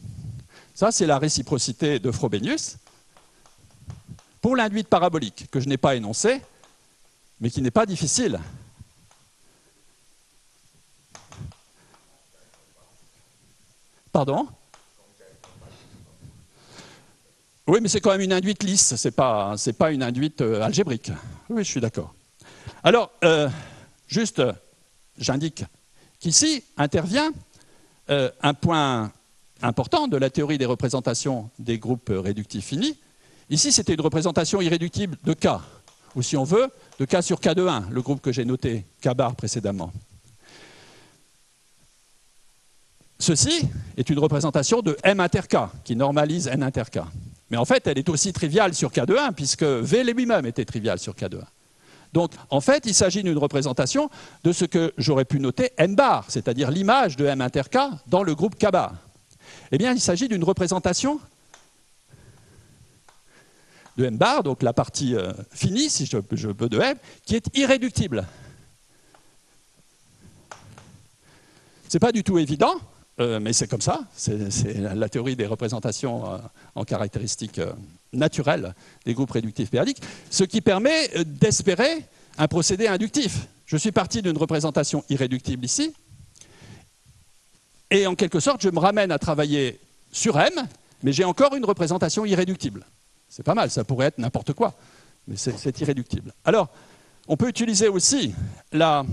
Ça, c'est la réciprocité de Frobenius pour l'induite parabolique, que je n'ai pas énoncée, mais qui n'est pas difficile. Pardon ? Oui, mais c'est quand même une induite lisse, c'est pas une induite algébrique. Oui, je suis d'accord. Alors, juste, j'indique qu'ici intervient un point important de la théorie des représentations des groupes réductifs finis. Ici, c'était une représentation irréductible de K, ou si on veut, de K sur K de 1, le groupe que j'ai noté, K bar précédemment. Ceci est une représentation de M inter K, qui normalise N inter K. Mais en fait, elle est aussi triviale sur K de 1, puisque V lui-même était trivial sur K de 1. Donc, en fait, il s'agit d'une représentation de ce que j'aurais pu noter M bar, c'est-à-dire l'image de M inter K dans le groupe K bar. Eh bien, il s'agit d'une représentation de M bar, donc la partie finie, si je veux, de M, qui est irréductible. Ce n'est pas du tout évident, mais c'est comme ça. C'est la théorie des représentations en caractéristiques naturelles des groupes réductifs périodiques, ce qui permet d'espérer un procédé inductif. Je suis parti d'une représentation irréductible ici, et en quelque sorte, je me ramène à travailler sur M, mais j'ai encore une représentation irréductible. C'est pas mal, ça pourrait être n'importe quoi, mais c'est irréductible. Alors, on peut utiliser aussi la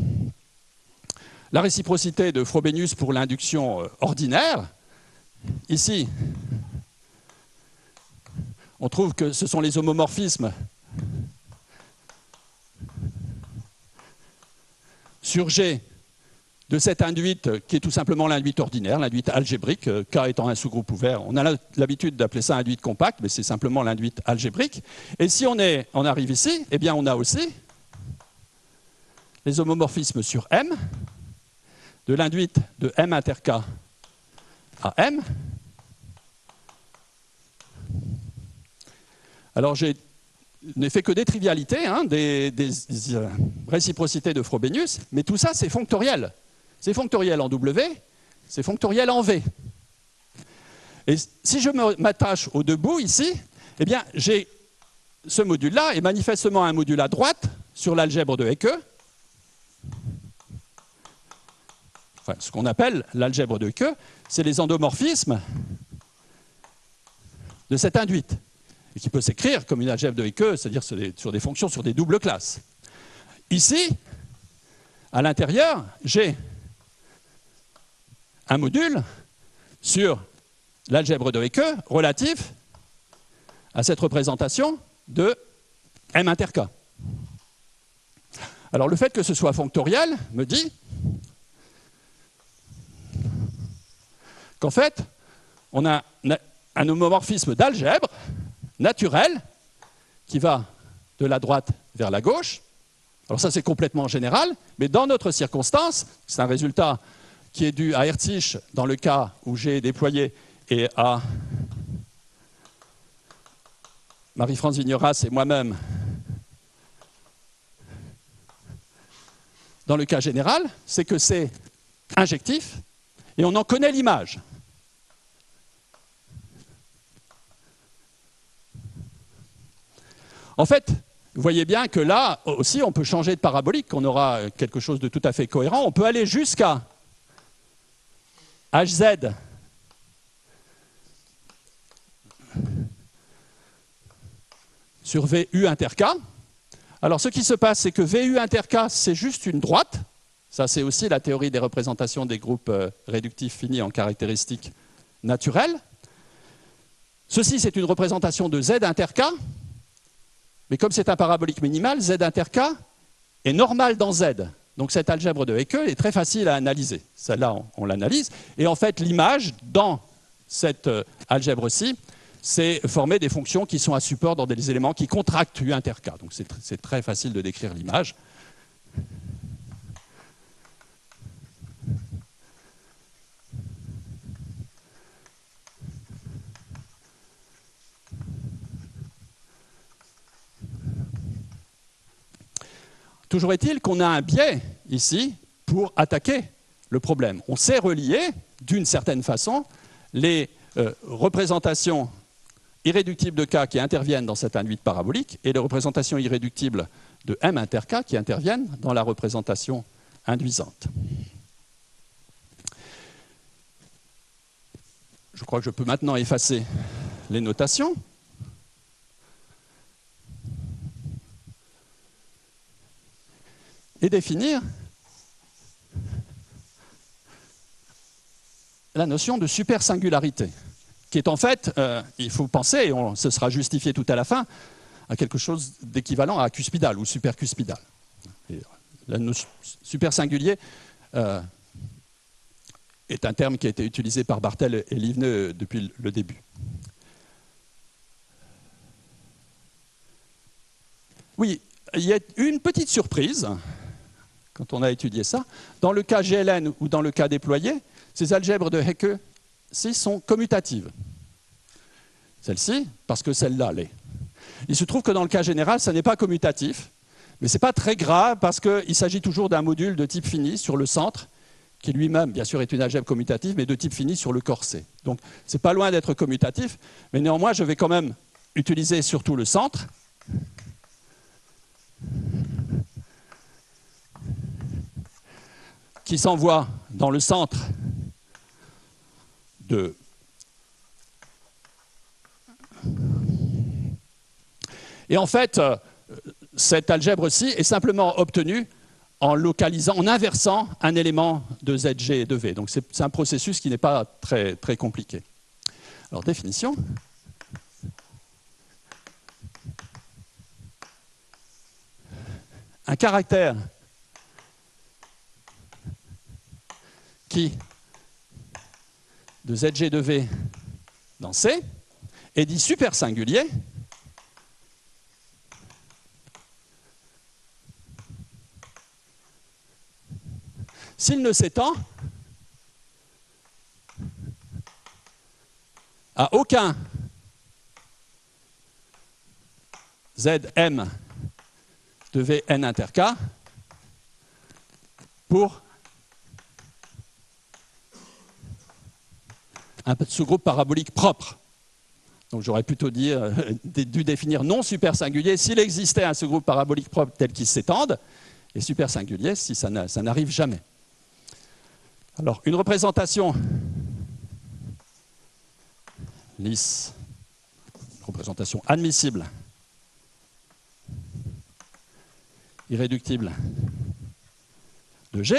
réciprocité de Frobenius pour l'induction ordinaire. Ici, on trouve que ce sont les homomorphismes sur G de cette induite qui est tout simplement l'induite ordinaire, l'induite algébrique, K étant un sous-groupe ouvert. On a l'habitude d'appeler ça induite compacte, mais c'est simplement l'induite algébrique. Et si on arrive ici, eh bien on a aussi les homomorphismes sur M, de l'induite de M inter K à M. Alors je n'ai fait que des trivialités, hein, des réciprocités de Frobenius, mais tout ça c'est fonctoriel. C'est fonctoriel en W, c'est fonctoriel en V. Et si je m'attache aux deux bouts ici, eh bien j'ai ce module-là, et manifestement un module à droite sur l'algèbre de Hecke, enfin, ce qu'on appelle l'algèbre de Hecke, c'est les endomorphismes de cette induite, et qui peut s'écrire comme une algèbre de Hecke, c'est-à-dire sur des fonctions sur des doubles classes. Ici, à l'intérieur, j'ai un module sur l'algèbre de Hecke relatif à cette représentation de M inter K. Alors le fait que ce soit fonctoriel me dit qu'en fait, on a un homomorphisme d'algèbre naturel qui va de la droite vers la gauche. Alors ça, c'est complètement général, mais dans notre circonstance, c'est un résultat qui est dû à Hertzich dans le cas où j'ai déployé et à Marie-France Vigneras et moi-même dans le cas général, c'est que c'est injectif et on en connaît l'image. En fait, vous voyez bien que là aussi, on peut changer de parabolique, on aura quelque chose de tout à fait cohérent. On peut aller jusqu'à Hz sur VU inter K. Alors, ce qui se passe, c'est que VU inter K, c'est juste une droite. Ça, c'est aussi la théorie des représentations des groupes réductifs finis en caractéristiques naturelles. Ceci, c'est une représentation de Z inter K. Mais comme c'est un parabolique minimal, Z inter K est normal dans Z. Donc cette algèbre de Hecke est très facile à analyser. Celle-là, on l'analyse. Et en fait, l'image dans cette algèbre-ci, c'est former des fonctions qui sont à support dans des éléments qui contractent U inter K. Donc c'est très facile de décrire l'image. Toujours est-il qu'on a un biais ici pour attaquer le problème. On sait relier, d'une certaine façon, les représentations irréductibles de K qui interviennent dans cette induite parabolique et les représentations irréductibles de M inter K qui interviennent dans la représentation induisante. Je crois que je peux maintenant effacer les notations. Et définir la notion de supersingularité, qui est en fait, il faut penser, et ce sera justifié tout à la fin, à quelque chose d'équivalent à cuspidal ou supercuspidal. Le supersingulier est un terme qui a été utilisé par Bartel et Livne depuis le début. Oui, il y a une petite surprise quand on a étudié ça. Dans le cas GLN ou dans le cas déployé, ces algèbres de Hecke-ci sont commutatives. Celle-ci, parce que celle-là l'est. Il se trouve que dans le cas général, ça n'est pas commutatif, mais ce n'est pas très grave parce qu'il s'agit toujours d'un module de type fini sur le centre, qui lui-même, bien sûr, est une algèbre commutative, mais de type fini sur le corset. Donc, ce n'est pas loin d'être commutatif, mais néanmoins, je vais quand même utiliser surtout le centre. Qui s'envoie dans le centre de... Et en fait, cette algèbre-ci est simplement obtenue en localisant, en inversant un élément de ZG et de V. Donc c'est un processus qui n'est pas très, très compliqué. Alors, définition. Un caractère qui de ZG de V dans C est dit supersingulier s'il ne s'étend à aucun Zm de Vn inter K pour un sous-groupe parabolique propre. Donc j'aurais plutôt dû définir non supersingulier s'il existait un sous-groupe parabolique propre tel qu'il s'étende, et supersingulier si ça n'arrive jamais. Alors, une représentation lisse, une représentation admissible, irréductible de G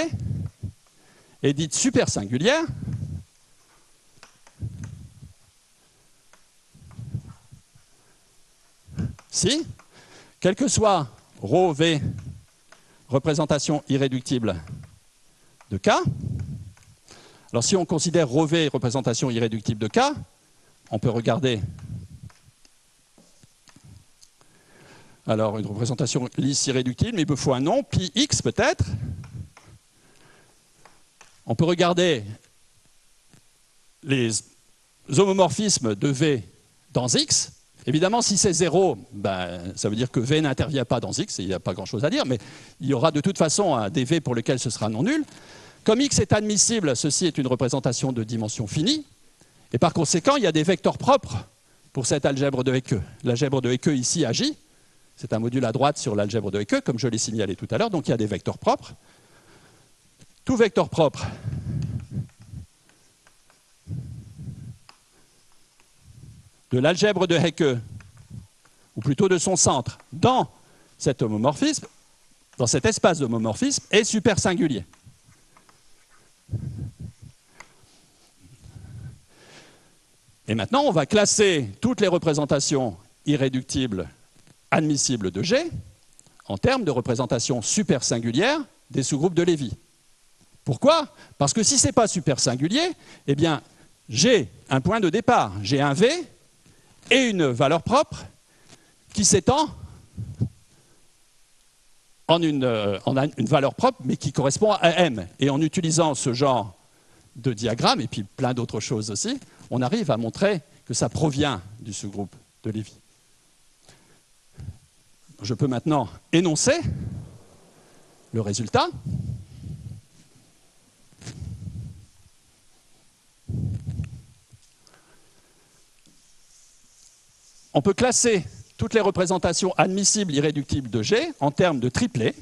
est dite super singulière si, quel que soit ρ, V, représentation irréductible de K, alors si on considère ρ, V, représentation irréductible de K, on peut regarder alors une représentation lisse irréductible, mais il me faut un nom, pi x peut-être. On peut regarder les homomorphismes de V dans X. Évidemment, si c'est 0, ben, ça veut dire que V n'intervient pas dans X, et il n'y a pas grand-chose à dire, mais il y aura de toute façon des V pour lesquels ce sera non nul. Comme X est admissible, ceci est une représentation de dimension finie, et par conséquent, il y a des vecteurs propres pour cette algèbre de Hecke. L'algèbre de Hecke ici agit, c'est un module à droite sur l'algèbre de Hecke, comme je l'ai signalé tout à l'heure, donc il y a des vecteurs propres. Tout vecteur propre de l'algèbre de Hecke, ou plutôt de son centre, dans cet homomorphisme, dans cet espace d'homomorphisme, est super singulier. Et maintenant, on va classer toutes les représentations irréductibles admissibles de G en termes de représentation super singulière des sous-groupes de Lévy. Pourquoi? Parce que si ce n'est pas super singulier, eh bien, j'ai un point de départ, j'ai un V et une valeur propre qui s'étend en une valeur propre, mais qui correspond à M. Et en utilisant ce genre de diagramme, et puis plein d'autres choses aussi, on arrive à montrer que ça provient du sous-groupe de Lévy. Je peux maintenant énoncer le résultat. On peut classer toutes les représentations admissibles irréductibles de G en termes de triplets.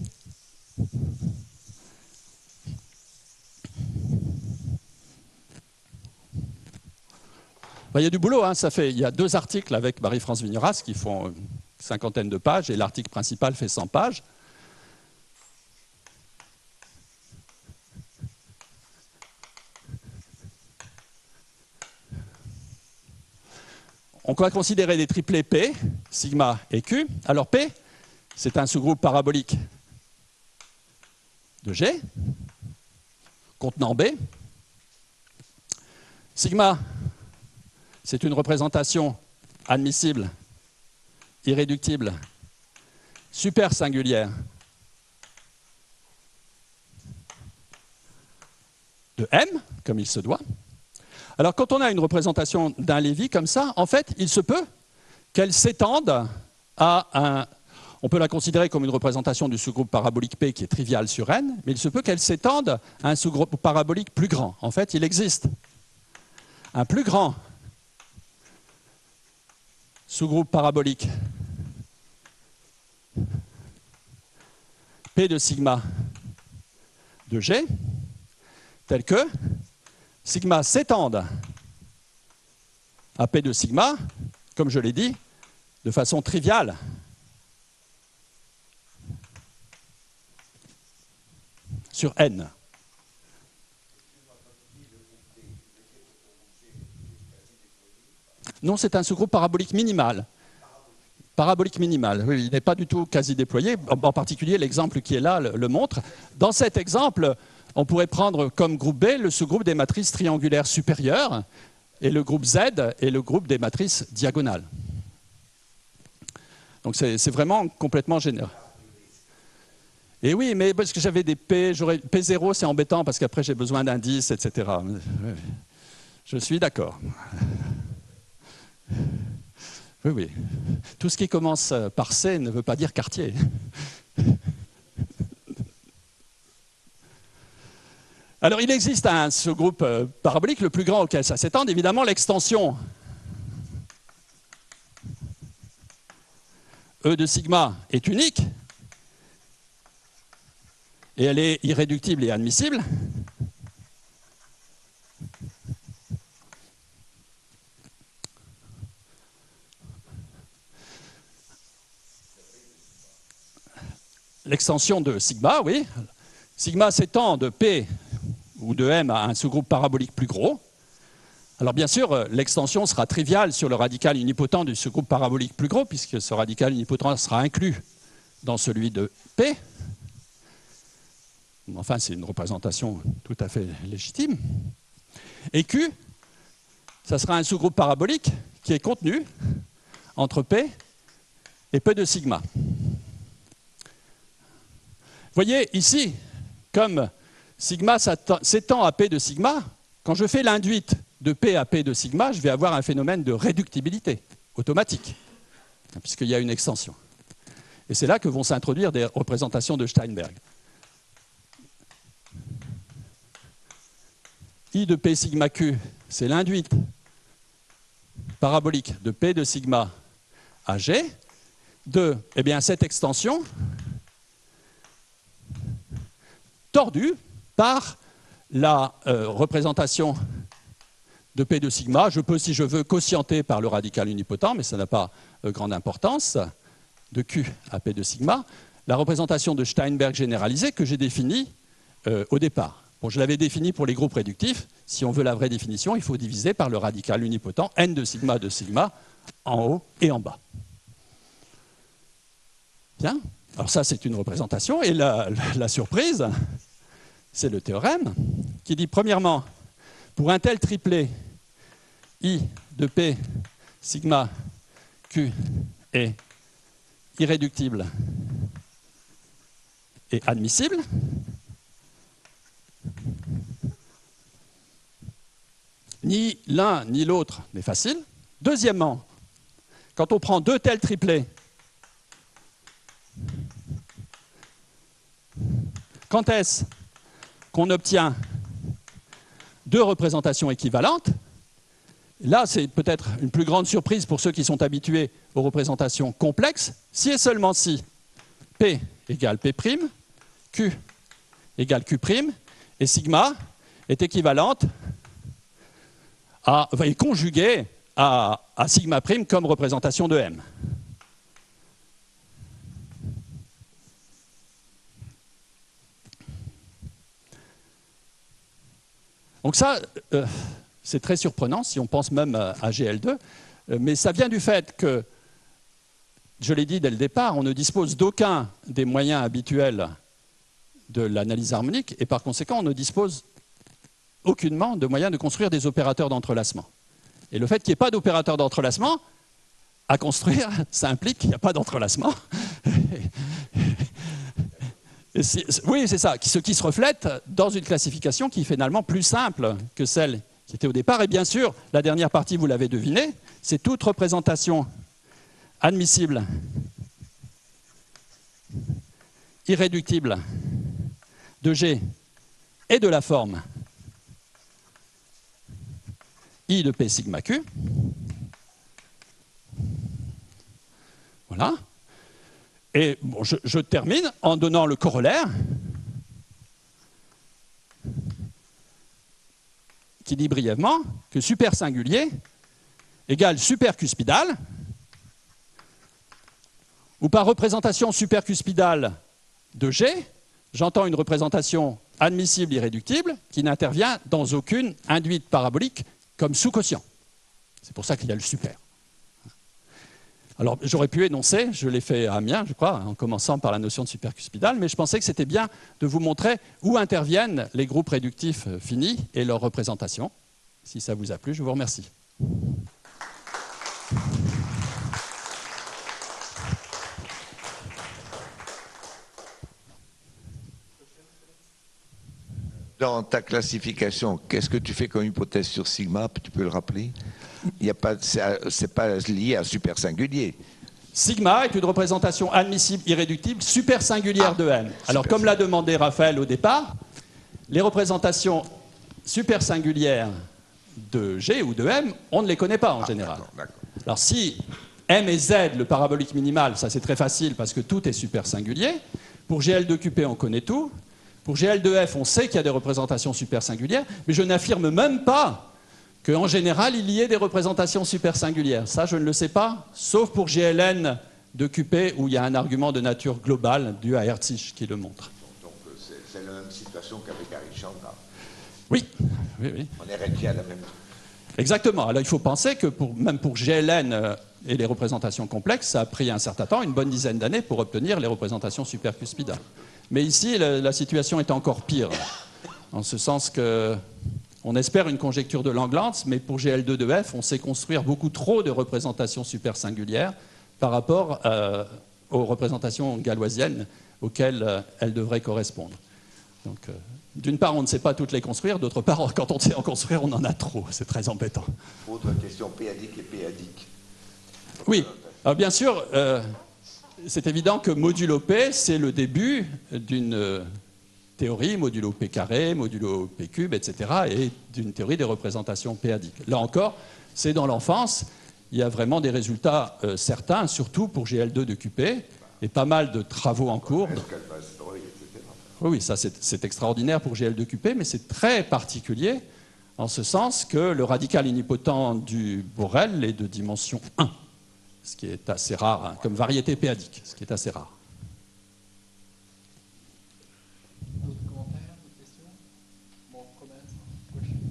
Il y a du boulot, hein, il y a 2 articles avec Marie-France Vigneras qui font une cinquantaine de pages et l'article principal fait 100 pages. On va considérer des triplets P, sigma et Q. Alors P, c'est un sous-groupe parabolique de G, contenant B. Sigma, c'est une représentation admissible, irréductible, super singulière de M, comme il se doit. Alors, quand on a une représentation d'un Lévy comme ça, en fait, il se peut qu'elle s'étende à un... On peut la considérer comme une représentation du sous-groupe parabolique P qui est trivial sur N, mais il se peut qu'elle s'étende à un sous-groupe parabolique plus grand. En fait, il existe un plus grand sous-groupe parabolique P de sigma de G, tel que sigma s'étende à P de sigma, comme je l'ai dit, de façon triviale. Sur N. Non, c'est un sous-groupe parabolique minimal. Parabolique minimal, oui, il n'est pas du tout quasi déployé. En particulier, l'exemple qui est là le montre. Dans cet exemple, on pourrait prendre comme groupe B le sous-groupe des matrices triangulaires supérieures et le groupe Z est le groupe des matrices diagonales. Donc c'est vraiment complètement généreux. Et oui, mais parce que j'avais des P, P0 c'est embêtant parce qu'après j'ai besoin d'indices, etc. Je suis d'accord. Oui, oui. Tout ce qui commence par C ne veut pas dire quartier. Alors, il existe un sous-groupe parabolique, le plus grand auquel ça s'étend, évidemment, l'extension E de sigma est unique, et elle est irréductible et admissible. L'extension de sigma, oui, sigma s'étend de P ou de M à un sous-groupe parabolique plus gros, alors bien sûr, l'extension sera triviale sur le radical unipotent du sous-groupe parabolique plus gros, puisque ce radical unipotent sera inclus dans celui de P. Enfin, c'est une représentation tout à fait légitime. Et Q, ça sera un sous-groupe parabolique qui est contenu entre P et P de sigma. Vous voyez ici, comme sigma s'étend à P de sigma, quand je fais l'induite de P à P de sigma, je vais avoir un phénomène de réductibilité automatique, puisqu'il y a une extension. Et c'est là que vont s'introduire des représentations de Steinberg. I de P sigma Q, c'est l'induite parabolique de P de sigma à G de cette extension tordue par la représentation de P de sigma. Je peux, si je veux, quotienter par le radical unipotent, mais ça n'a pas grande importance, de Q à P de sigma, la représentation de Steinberg généralisée que j'ai définie au départ. Bon, je l'avais définie pour les groupes réductifs. Si on veut la vraie définition, il faut diviser par le radical unipotent n de sigma en haut et en bas. Bien. Alors ça, c'est une représentation. Et la surprise, c'est le théorème qui dit, premièrement, pour un tel triplet, I de P sigma Q est irréductible et admissible. Ni l'un ni l'autre n'est facile. Deuxièmement, quand on prend deux tels triplets, quand est-ce qu'on obtient deux représentations équivalentes? Là, c'est peut-être une plus grande surprise pour ceux qui sont habitués aux représentations complexes, si et seulement si P égale P', Q égale Q', et sigma est équivalente est conjuguée à sigma' comme représentation de M. Donc ça, c'est très surprenant si on pense même à GL2, mais ça vient du fait que, je l'ai dit dès le départ, on ne dispose d'aucun des moyens habituels de l'analyse harmonique et par conséquent, on ne dispose aucunement de moyens de construire des opérateurs d'entrelacement. Et le fait qu'il n'y ait pas d'opérateur d'entrelacement à construire, ça implique qu'il n'y a pas d'entrelacement. Oui, c'est ça, ce qui se reflète dans une classification qui est finalement plus simple que celle qui était au départ. Et bien sûr, la dernière partie, vous l'avez deviné, c'est toute représentation admissible, irréductible de G et de la forme I de P sigma Q. Voilà. Et bon, je termine en donnant le corollaire qui dit brièvement que super singulier égale supercuspidal, ou par représentation supercuspidale de G, j'entends une représentation admissible irréductible qui n'intervient dans aucune induite parabolique comme sous-quotient. C'est pour ça qu'il y a le super. Alors, j'aurais pu énoncer, je l'ai fait à Amiens, je crois, en commençant par la notion de supercuspidale, mais je pensais que c'était bien de vous montrer où interviennent les groupes réductifs finis et leurs représentations. Si ça vous a plu, je vous remercie. Dans ta classification, qu'est-ce que tu fais comme hypothèse sur sigma? Tu peux le rappeler? C'est pas lié à super singulier. Sigma est une représentation admissible irréductible super singulière de M. Alors, comme l'a demandé Raphaël au départ, les représentations super singulières de G ou de M, on ne les connaît pas en général. D'accord. Alors, si M et Z, le parabolique minimal, ça c'est très facile parce que tout est super singulier. Pour GL2QP, on connaît tout. Pour GL2F, on sait qu'il y a des représentations super singulières, mais je n'affirme même pas qu'en général, il y ait des représentations super singulières. Ça, je ne le sais pas, sauf pour GLN de QP, où il y a un argument de nature globale dû à Herzig qui le montre. Donc, c'est c'est la même situation qu'avec Harry Chandra. Oui, oui, oui. On est réduit à la même. Exactement. Alors il faut penser que même pour GLN et les représentations complexes, ça a pris un certain temps, une bonne dizaine d'années, pour obtenir les représentations supercuspidales. Mais ici, la situation est encore pire, en ce sens que on espère une conjecture de Langlands, mais pour GL2 de F, on sait construire beaucoup trop de représentations supersingulières par rapport aux représentations galoisiennes auxquelles elles devraient correspondre. Donc, d'une part, on ne sait pas toutes les construire, d'autre part, quand on sait en construire, on en a trop. C'est très embêtant. Autre question, péadique et péadique. Oui, alors, bien sûr, c'est évident que modulo P, c'est le début d'une théorie, modulo P carré, modulo P cube, etc., et d'une théorie des représentations péadiques. Là encore, c'est dans l'enfance, il y a vraiment des résultats certains, surtout pour GL2 de QP, et pas mal de travaux en cours. Oui, ça c'est extraordinaire pour GL2QP, mais c'est très particulier en ce sens que le radical inipotent du Borel est de dimension 1, ce qui est assez rare, hein, comme variété péadique, ce qui est assez rare. D'autres commentaires, d'autres questions? More comments, questions?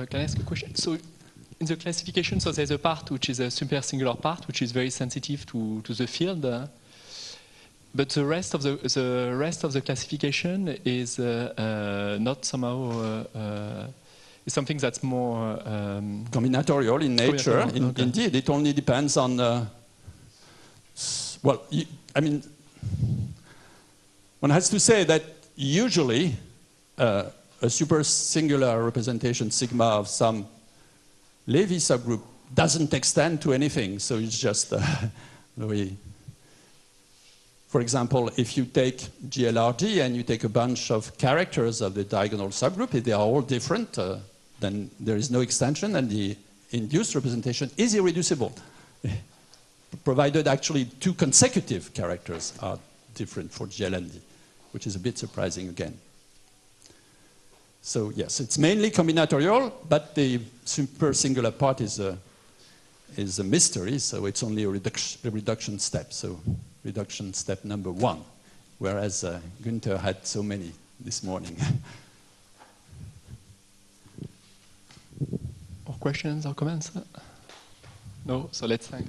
Can I ask a question? So, in the classification, so there's a part which is a super singular part, which is very sensitive to the field. But the rest of the classification is not somehow is something that's more combinatorial in nature. Combinatorial, okay. Indeed, it only depends on. Well, I mean, one has to say that usually a super singular representation sigma of some Levy subgroup doesn't extend to anything, so it's just for example, if you take GLRD and you take a bunch of characters of the diagonal subgroup, if they are all different, then there is no extension, and the induced representation is irreducible, provided actually two consecutive characters are different for GLND, which is a bit surprising again. So yes, it's mainly combinatorial, but the super singular part is a mystery, so it's only a reduction step. So reduction step number 1, whereas Günther had so many this morning. More questions or comments? No? So let's thank